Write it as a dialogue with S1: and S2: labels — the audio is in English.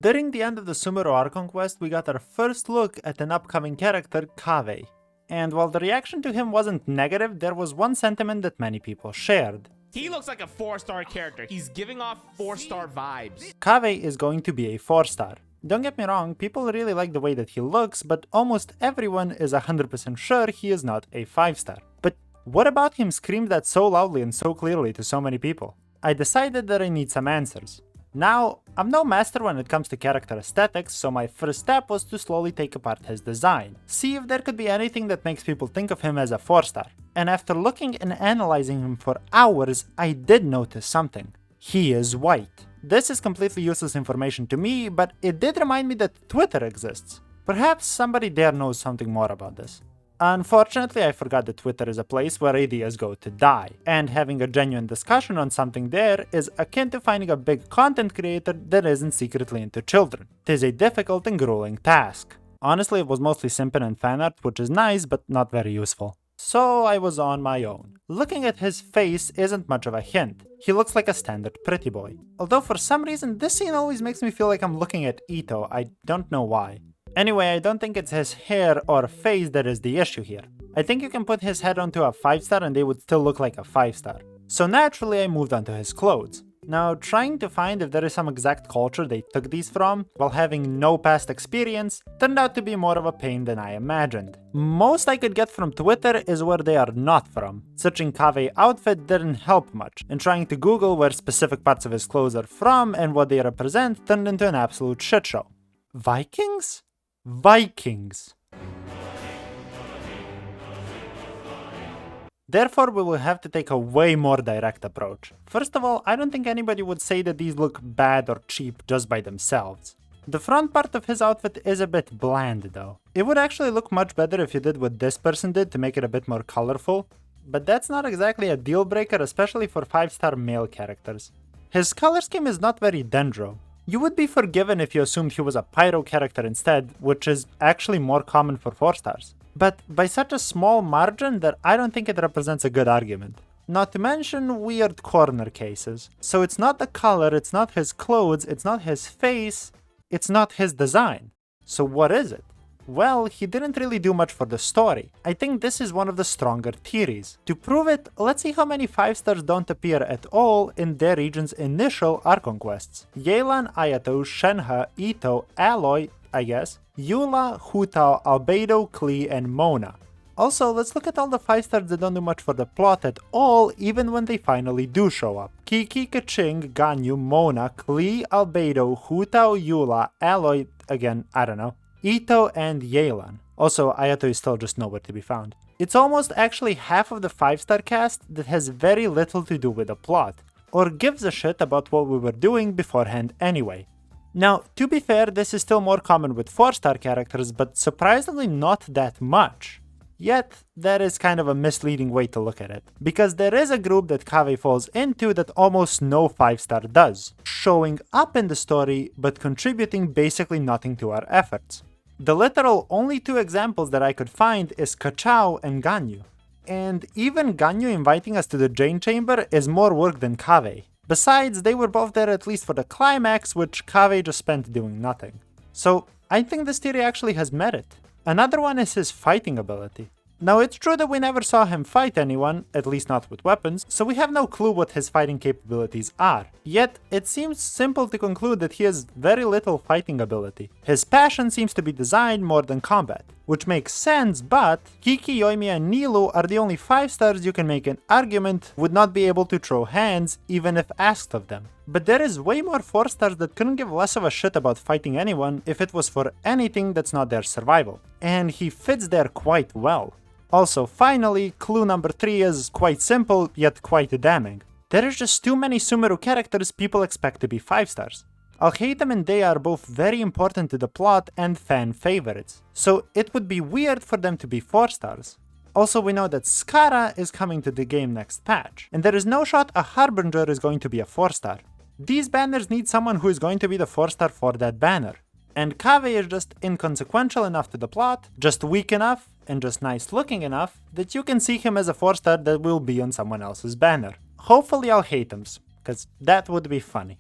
S1: During the end of the Sumeru Archon quest, we got our first look at an upcoming character, Kaveh. And while the reaction to him wasn't negative, there was one sentiment that many people shared.
S2: He looks like a 4-star character. He's giving off 4-star vibes.
S1: Kaveh is going to be a 4-star. Don't get me wrong, people really like the way that he looks, but almost everyone is 100% sure he is not a 5-star. But what about him screamed that so loudly and so clearly to so many people? I decided that I need some answers. Now, I'm no master when it comes to character aesthetics, so my first step was to slowly take apart his design, see if there could be anything that makes people think of him as a 4-star. And after looking and analyzing him for hours, I did notice something. He is white. This is completely useless information to me, but it did remind me that Twitter exists. Perhaps somebody there knows something more about this. Unfortunately, I forgot that Twitter is a place where ideas go to die, and having a genuine discussion on something there is akin to finding a big content creator that isn't secretly into children. It is a difficult and grueling task. Honestly, it was mostly simping and fan art, which is nice, but not very useful. So I was on my own. Looking at his face isn't much of a hint. He looks like a standard pretty boy. Although for some reason, this scene always makes me feel like I'm looking at Ito, I don't know why. Anyway, I don't think it's his hair or face that is the issue here. I think you can put his head onto a 5-star and they would still look like a 5-star. So naturally I moved on to his clothes. Now, trying to find if there is some exact culture they took these from, while having no past experience, turned out to be more of a pain than I imagined. Most I could get from Twitter is where they are not from. Searching Kaveh outfit didn't help much, and trying to Google where specific parts of his clothes are from and what they represent turned into an absolute shitshow. Vikings? Vikings. Therefore, we will have to take a way more direct approach. First of all, I don't think anybody would say that these look bad or cheap just by themselves. The front part of his outfit is a bit bland though. It would actually look much better if you did what this person did to make it a bit more colorful, but that's not exactly a deal breaker, especially for 5-star male characters. His color scheme is not very dendro. You would be forgiven if you assumed he was a pyro character instead, which is actually more common for 4-stars. But by such a small margin that I don't think it represents a good argument. Not to mention weird corner cases. So it's not the color, it's not his clothes, it's not his face, it's not his design. So what is it? Well, he didn't really do much for the story. I think this is one of the stronger theories. To prove it, let's see how many 5-stars don't appear at all in their region's initial Archon quests. Yelan, Ayato, Shenhe, Ito, Aloy, I guess, Eula, Hu-Tao, Albedo, Klee, and Mona. Also, let's look at all the 5-stars that don't do much for the plot at all, even when they finally do show up. Kiki, Kaching, Ganyu, Mona, Klee, Albedo, Hu-Tao, Eula, Aloy, again, I don't know, Ito, and Yelan. Also, Ayato is still just nowhere to be found. It's almost actually half of the 5-star cast that has very little to do with the plot, or gives a shit about what we were doing beforehand anyway. Now, to be fair, this is still more common with 4-star characters, but surprisingly not that much. Yet, that is kind of a misleading way to look at it, because there is a group that Kaveh falls into that almost no 5-star does, showing up in the story but contributing basically nothing to our efforts. The literal only 2 examples that I could find is Kachao and Ganyu. And even Ganyu inviting us to the Jane Chamber is more work than Kaveh. Besides, they were both there at least for the climax, which Kaveh just spent doing nothing. So, I think this theory actually has merit. Another one is his fighting ability. Now, it's true that we never saw him fight anyone, at least not with weapons, so we have no clue what his fighting capabilities are. Yet, it seems simple to conclude that he has very little fighting ability. His passion seems to be design more than combat, which makes sense, but Kiki, Yoimiya, and Nilou are the only 5-stars you can make an argument would not be able to throw hands even if asked of them. But there is way more 4-stars that couldn't give less of a shit about fighting anyone if it was for anything that's not their survival. And he fits there quite well. Also, finally, clue number 3 is quite simple, yet quite damning. There is just too many Sumeru characters people expect to be 5-stars. Alhaitham and Dea are both very important to the plot and fan favorites, so it would be weird for them to be 4-stars. Also, we know that Skara is coming to the game next patch, and there is no shot a Harbinger is going to be a 4-star. These banners need someone who is going to be the 4-star for that banner. And Kaveh is just inconsequential enough to the plot, just weak enough, and just nice looking enough, that you can see him as a 4-star that will be on someone else's banner. Hopefully Alhaitham's, cause that would be funny.